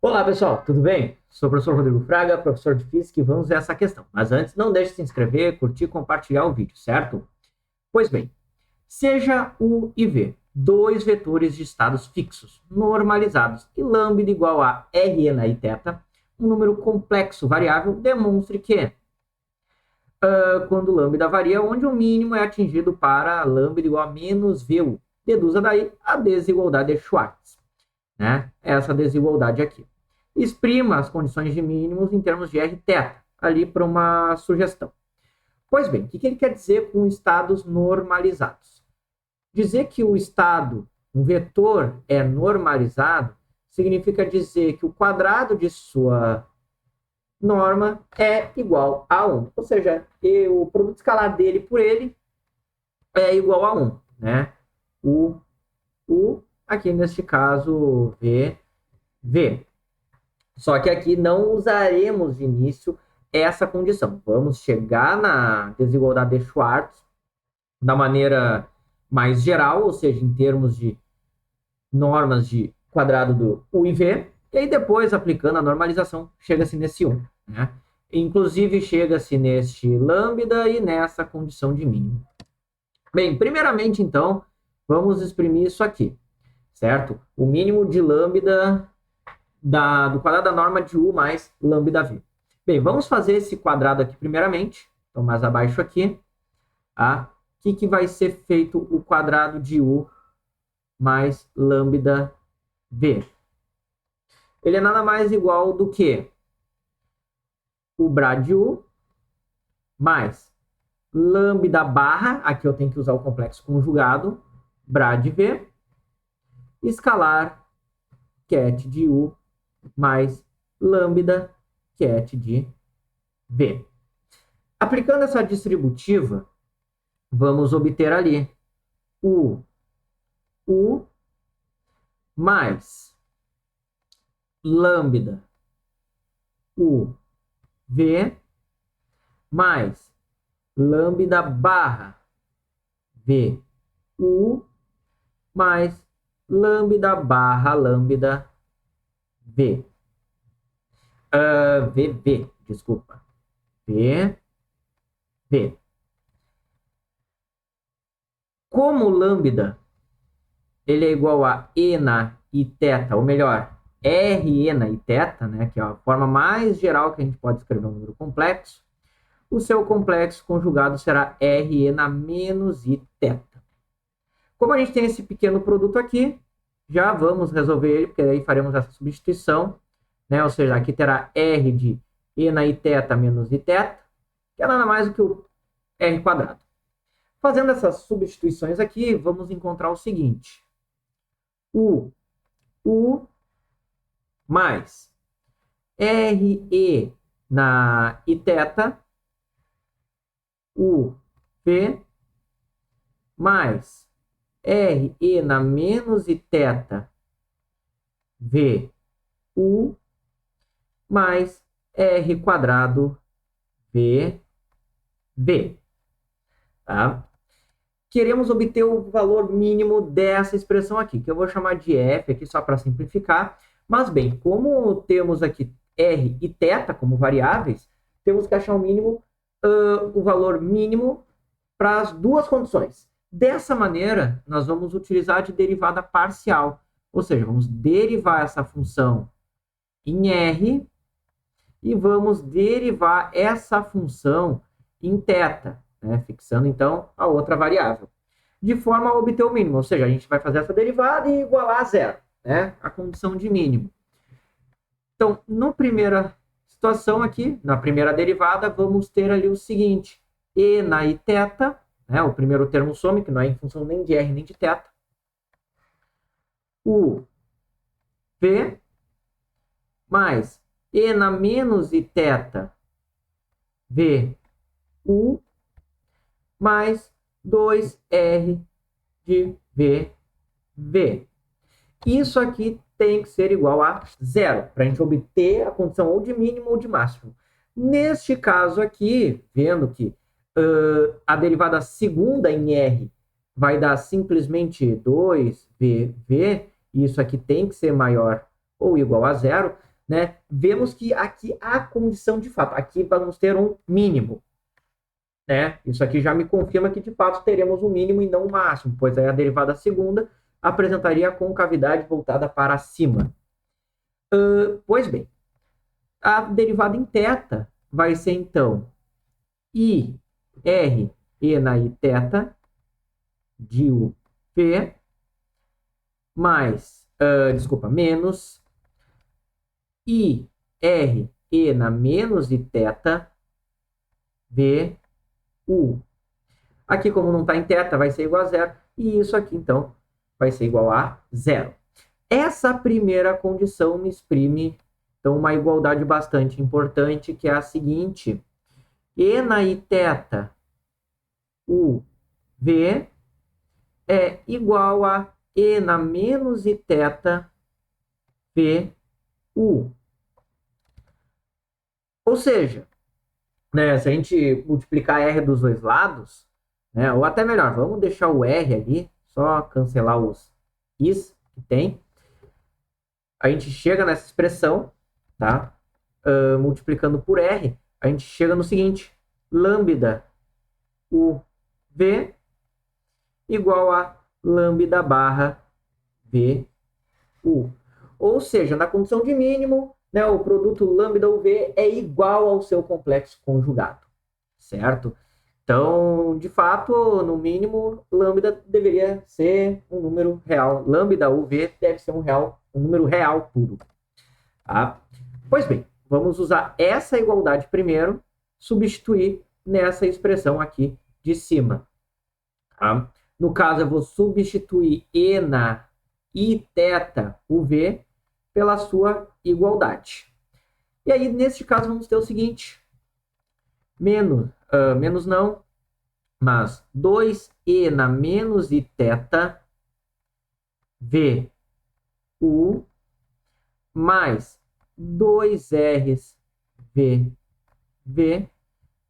Olá, pessoal, tudo bem? Sou o professor Rodrigo Fraga, professor de Física, e vamos ver essa questão. Mas antes, não deixe de se inscrever, curtir e compartilhar o vídeo, certo? Pois bem, seja U e V dois vetores de estados fixos, normalizados, e lambda igual a Rn e θ, um número complexo variável, demonstre que, quando lambda varia, onde o mínimo é atingido para lambda igual a menos Vu. Deduza daí a desigualdade de Schwartz, né? Essa desigualdade aqui. Exprima as condições de mínimos em termos de Rθ, ali para uma sugestão. Pois bem, o que ele quer dizer com estados normalizados? Dizer que o estado, um vetor, é normalizado, significa dizer que o quadrado de sua norma é igual a 1. Ou seja, o produto escalar dele por ele é igual a 1. Né? Aqui neste caso, V. Só que aqui não usaremos de início essa condição. Vamos chegar na desigualdade de Schwartz da maneira mais geral, ou seja, em termos de normas de quadrado do U e V, e aí depois, aplicando a normalização, chega-se nesse 1. Né? Inclusive, chega-se neste lambda e nessa condição de mínimo. Bem, primeiramente, então, vamos exprimir isso aqui, certo? O mínimo de lambda do quadrado da norma de U mais lambda V. Bem, vamos fazer esse quadrado aqui primeiramente. Então, mais abaixo aqui. O que vai ser feito o quadrado de U mais lambda V? Ele é nada mais igual do que o Bra de U mais lambda barra, aqui eu tenho que usar o complexo conjugado, Bra de V, escalar ket de U mais lambda ket de V. Aplicando essa distributiva, vamos obter ali U mais lambda V mais lambda barra VU mais lambda barra lambda V. Desculpa. V. Como lambda ele é igual a ena e θ, ou melhor, R ena e θ, né, que é a forma mais geral que a gente pode escrever um número complexo, o seu complexo conjugado será R ena menos I θ. Como a gente tem esse pequeno produto aqui, já vamos resolver ele, porque aí faremos essa substituição, né? Ou seja, aqui terá R de ena e θ menos I θ, que é nada mais do que o R quadrado. Fazendo essas substituições aqui, vamos encontrar o seguinte. U mais RE na I θ, V mais RE na menos I θ, VU mais R quadrado V. Tá? Queremos obter o valor mínimo dessa expressão aqui, que eu vou chamar de F aqui só para simplificar. Mas, bem, como temos aqui R e θ como variáveis, temos que achar o valor mínimo para as duas condições. Dessa maneira, nós vamos utilizar de derivada parcial. Ou seja, vamos derivar essa função em R e vamos derivar essa função em θ. Né, fixando, então, a outra variável, de forma a obter o mínimo. Ou seja, a gente vai fazer essa derivada e igualar a zero, né, a condição de mínimo. Então, na primeira situação aqui, na primeira derivada, vamos ter ali o seguinte, ena e θ, né, o primeiro termo some, que não é em função nem de R nem de θ, V mais ena menos I θ, VU, mais 2R de V. Isso aqui tem que ser igual a zero, para a gente obter a condição ou de mínimo ou de máximo. Neste caso aqui, vendo que a derivada segunda em R vai dar simplesmente 2VV, e isso aqui tem que ser maior ou igual a zero, né, vemos que aqui há condição de fato. Aqui vamos ter um mínimo. Né? Isso aqui já me confirma que de fato teremos um mínimo e não um máximo, pois aí a derivada segunda apresentaria a concavidade voltada para cima. Pois bem, a derivada em θ vai ser então I, R, E na I θ, de U, V, mais, menos I, R, E na menos I θ, V, U. Aqui, como não está em θ, vai ser igual a zero. E isso aqui, então, vai ser igual a zero. Essa primeira condição me exprime, então, uma igualdade bastante importante, que é a seguinte. E na I θ, U, V, é igual a E na menos I θ, V, U. Ou seja, né, se a gente multiplicar R dos dois lados, né, ou até melhor, vamos deixar o R ali, só cancelar os Is que tem. A gente chega nessa expressão, tá? Multiplicando por R, a gente chega no seguinte, lambda UV igual a lambda barra VU. Ou seja, na condição de mínimo, né, o produto lambda UV é igual ao seu complexo conjugado, certo? Então, de fato, no mínimo, lambda deveria ser um número real. Lambda UV deve ser um número real puro. Tá? Pois bem, vamos usar essa igualdade primeiro, substituir nessa expressão aqui de cima. Tá? No caso, eu vou substituir E na I θ UV pela sua igualdade. E aí, neste caso, vamos ter o seguinte, menos não, mas 2E na menos I θ V U mais 2Rs V V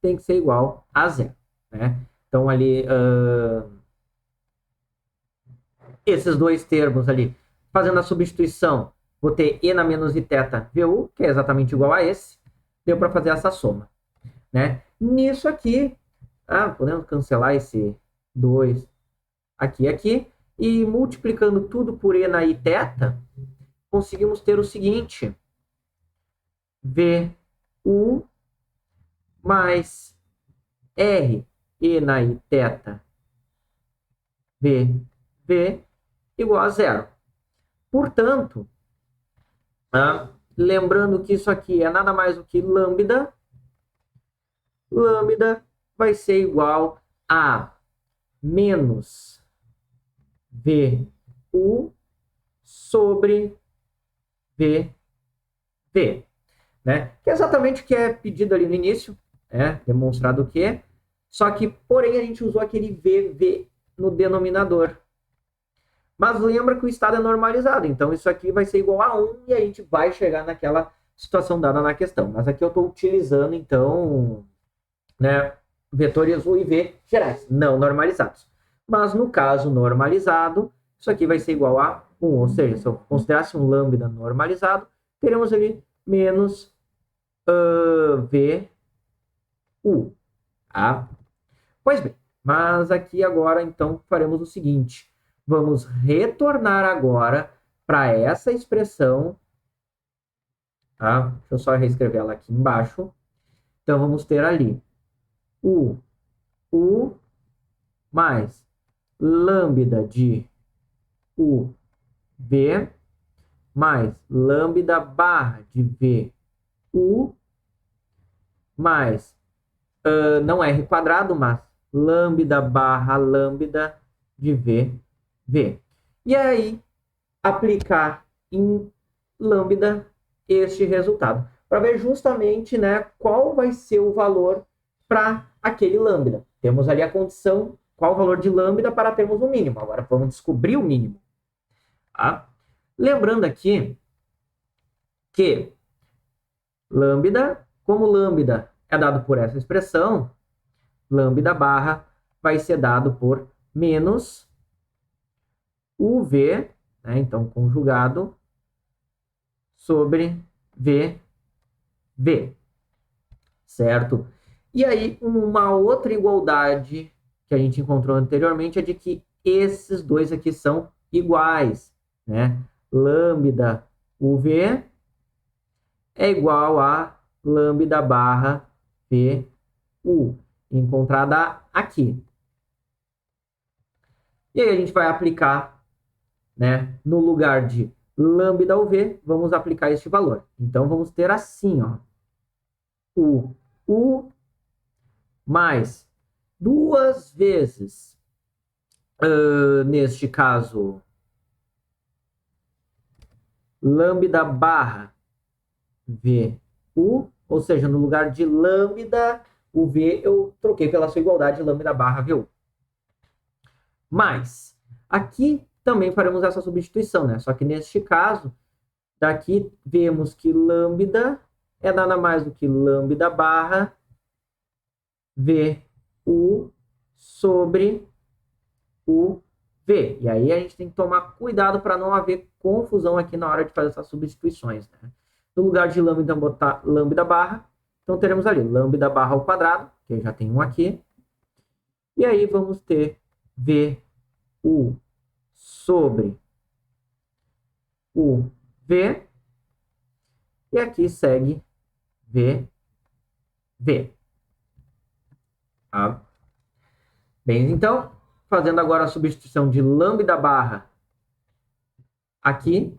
tem que ser igual a zero. Né? Então, ali, esses dois termos ali, fazendo a substituição, vou ter E na menos I θ VU, que é exatamente igual a esse, deu para fazer essa soma. Né? Nisso aqui, podemos cancelar esse 2 aqui, e multiplicando tudo por E na I θ, conseguimos ter o seguinte, VU mais R, E na I θ, V igual a zero. Portanto, lembrando que isso aqui é nada mais do que lambda, lambda vai ser igual a menos VU sobre VV. Né? Que é exatamente o que é pedido ali no início, demonstrado o que é, só que, porém, a gente usou aquele VV no denominador. Mas lembra que o estado é normalizado, então isso aqui vai ser igual a 1 e a gente vai chegar naquela situação dada na questão. Mas aqui eu estou utilizando, então, né, vetores U e V gerais, não normalizados. Mas no caso normalizado, isso aqui vai ser igual a 1, ou seja, se eu considerasse um lambda normalizado, teremos ali menos VU. Tá? Pois bem, mas aqui agora, então, faremos o seguinte. Vamos retornar agora para essa expressão. Tá? Deixa eu só reescrever ela aqui embaixo. Então, vamos ter ali U mais lambda de UV mais lambda barra de VU mais, não R quadrado, mas lambda barra lambda de VV. E aí, aplicar em lambda este resultado, para ver justamente, né, qual vai ser o valor para aquele lambda. Temos ali a condição, qual o valor de lambda para termos o mínimo. Agora vamos descobrir o mínimo. Tá? Lembrando aqui que lambda, como lambda é dado por essa expressão, lambda barra vai ser dado por menos UV, né, então conjugado, sobre V, V. Certo? E aí, uma outra igualdade que a gente encontrou anteriormente é de que esses dois aqui são iguais, né? Lambda UV é igual a lambda barra VU, encontrada aqui. E aí a gente vai aplicar, né, no lugar de lambda UV, vamos aplicar este valor. Então, vamos ter assim, ó, o U mais duas vezes, neste caso, lambda barra VU, ou seja, no lugar de lambda, o V eu troquei pela sua igualdade lambda barra VU. Mas, aqui também faremos essa substituição, né? Só que neste caso, daqui vemos que lambda é nada mais do que lambda barra VU sobre o V. E aí a gente tem que tomar cuidado para não haver confusão aqui na hora de fazer essas substituições, né? No lugar de lambda, botar lambda barra. Então, teremos ali lambda barra ao quadrado, que eu já tenho um aqui. E aí, vamos ter VU sobre o V. E aqui segue V. Tá? Bem, então, fazendo agora a substituição de lambda barra aqui,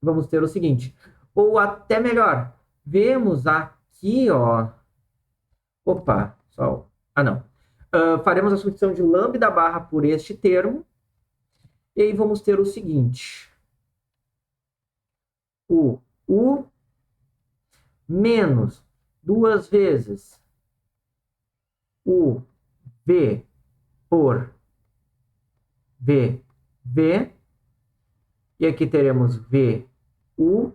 vamos ter o seguinte. Ou até melhor, vemos aqui, ó. Opa, só. Ah, não. Faremos a substituição de lambda barra por este termo. E aí vamos ter o seguinte. O U menos duas vezes o V por VV. E aqui teremos VU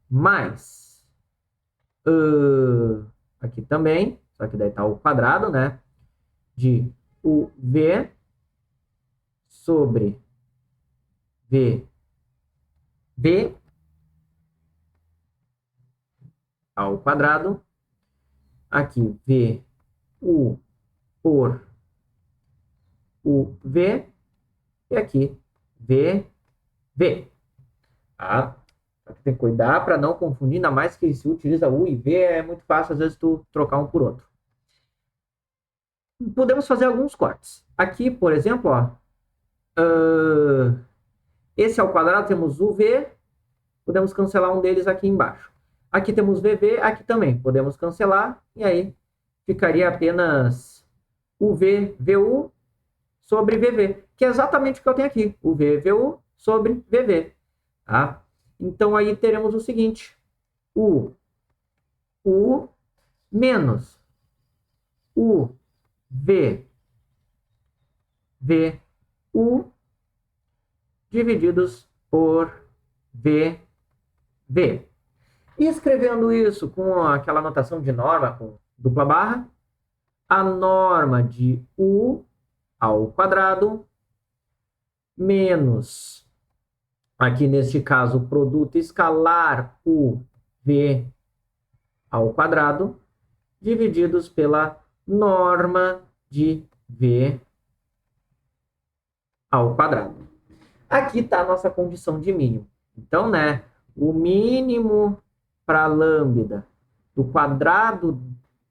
mais aqui também, só que daí está ao quadrado, né? De UV sobre VB ao quadrado. Aqui VU por UV. E aqui VV. Tá? Tem que cuidar para não confundir, ainda mais que se utiliza U e V, é muito fácil às vezes tu trocar um por outro. Podemos fazer alguns cortes. Aqui, por exemplo, ó, esse ao quadrado temos UV, podemos cancelar um deles aqui embaixo. Aqui temos VV, aqui também podemos cancelar, e aí ficaria apenas UV, VU sobre VV, que é exatamente o que eu tenho aqui, UV, VU sobre VV. Tá? Então, aí teremos o seguinte, U menos V, VU divididos por VV. E escrevendo isso com aquela notação de norma, com dupla barra, a norma de U ao quadrado menos, aqui neste caso, o produto escalar UV ao quadrado, divididos pela norma de V ao quadrado. Aqui está a nossa condição de mínimo. Então, né, o mínimo para lambda do quadrado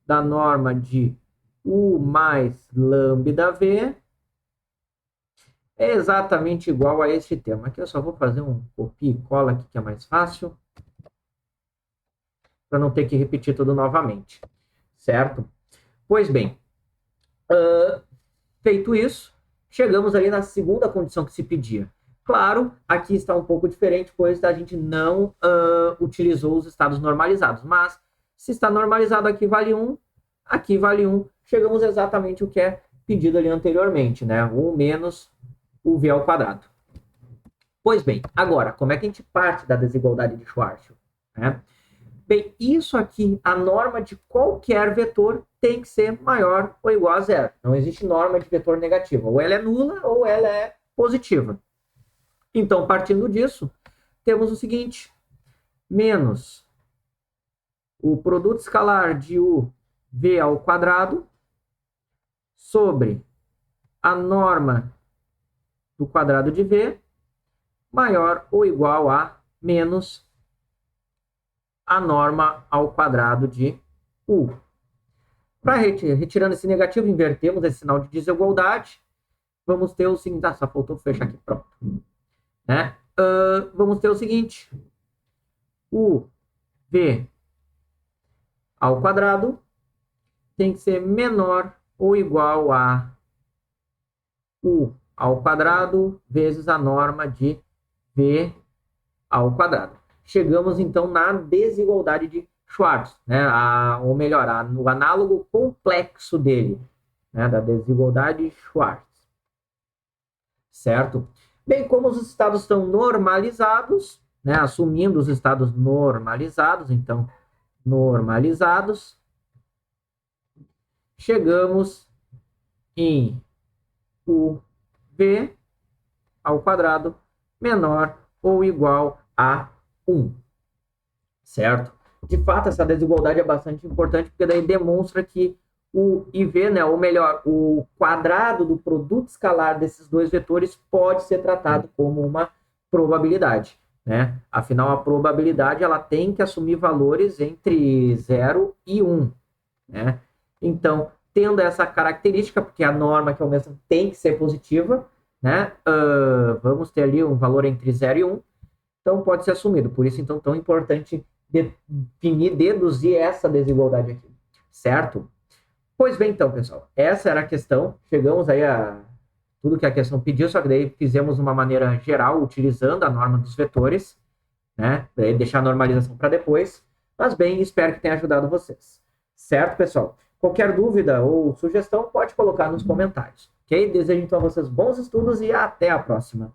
da norma de U mais lambda V é exatamente igual a este termo. Aqui eu só vou fazer um copia e cola aqui, que é mais fácil, para não ter que repetir tudo novamente. Certo? Pois bem, feito isso, chegamos ali na segunda condição que se pedia. Claro, aqui está um pouco diferente, pois a gente não utilizou os estados normalizados. Mas, se está normalizado, aqui vale 1, aqui vale 1. Chegamos exatamente o que é pedido ali anteriormente, né? 1 menos o V ao quadrado. Pois bem, agora, como é que a gente parte da desigualdade de Schwarzschild? Né? Bem, isso aqui, a norma de qualquer vetor tem que ser maior ou igual a zero. Não existe norma de vetor negativa. Ou ela é nula ou ela é positiva. Então, partindo disso, temos o seguinte. menos o produto escalar de u v ao quadrado sobre a norma do quadrado de v maior ou igual a menos a norma ao quadrado de u. Para retirando esse negativo, invertemos esse sinal de desigualdade. Vamos ter o seguinte... só faltou fechar aqui, pronto. Né? Vamos ter o seguinte. U v ao quadrado tem que ser menor ou igual a u ao quadrado vezes a norma de v ao quadrado. Chegamos, então, na desigualdade de Schwartz, né? Ou melhor, no análogo complexo dele, né? Da desigualdade de Schwartz. Certo? Bem, como os estados estão normalizados, né? Assumindo os estados normalizados, então, normalizados, chegamos em uv ao quadrado menor ou igual a 1. Certo? De fato, essa desigualdade é bastante importante, porque daí demonstra que o IV, né, ou melhor, o quadrado do produto escalar desses dois vetores pode ser tratado como uma probabilidade. Né? Afinal, a probabilidade ela tem que assumir valores entre 0 e 1. Né? Então, tendo essa característica, porque a norma que é o mesmo tem que ser positiva, né? Vamos ter ali um valor entre 0 e 1, então pode ser assumido. Por isso, então, tão importante definir, deduzir essa desigualdade aqui, certo? Pois bem, então, pessoal, essa era a questão. Chegamos aí a tudo que a questão pediu, só que daí fizemos de uma maneira geral, utilizando a norma dos vetores, né? Daí deixar a normalização para depois. Mas bem, espero que tenha ajudado vocês. Certo, pessoal? Qualquer dúvida ou sugestão, pode colocar nos comentários. Ok? Desejo, então, a vocês bons estudos e até a próxima.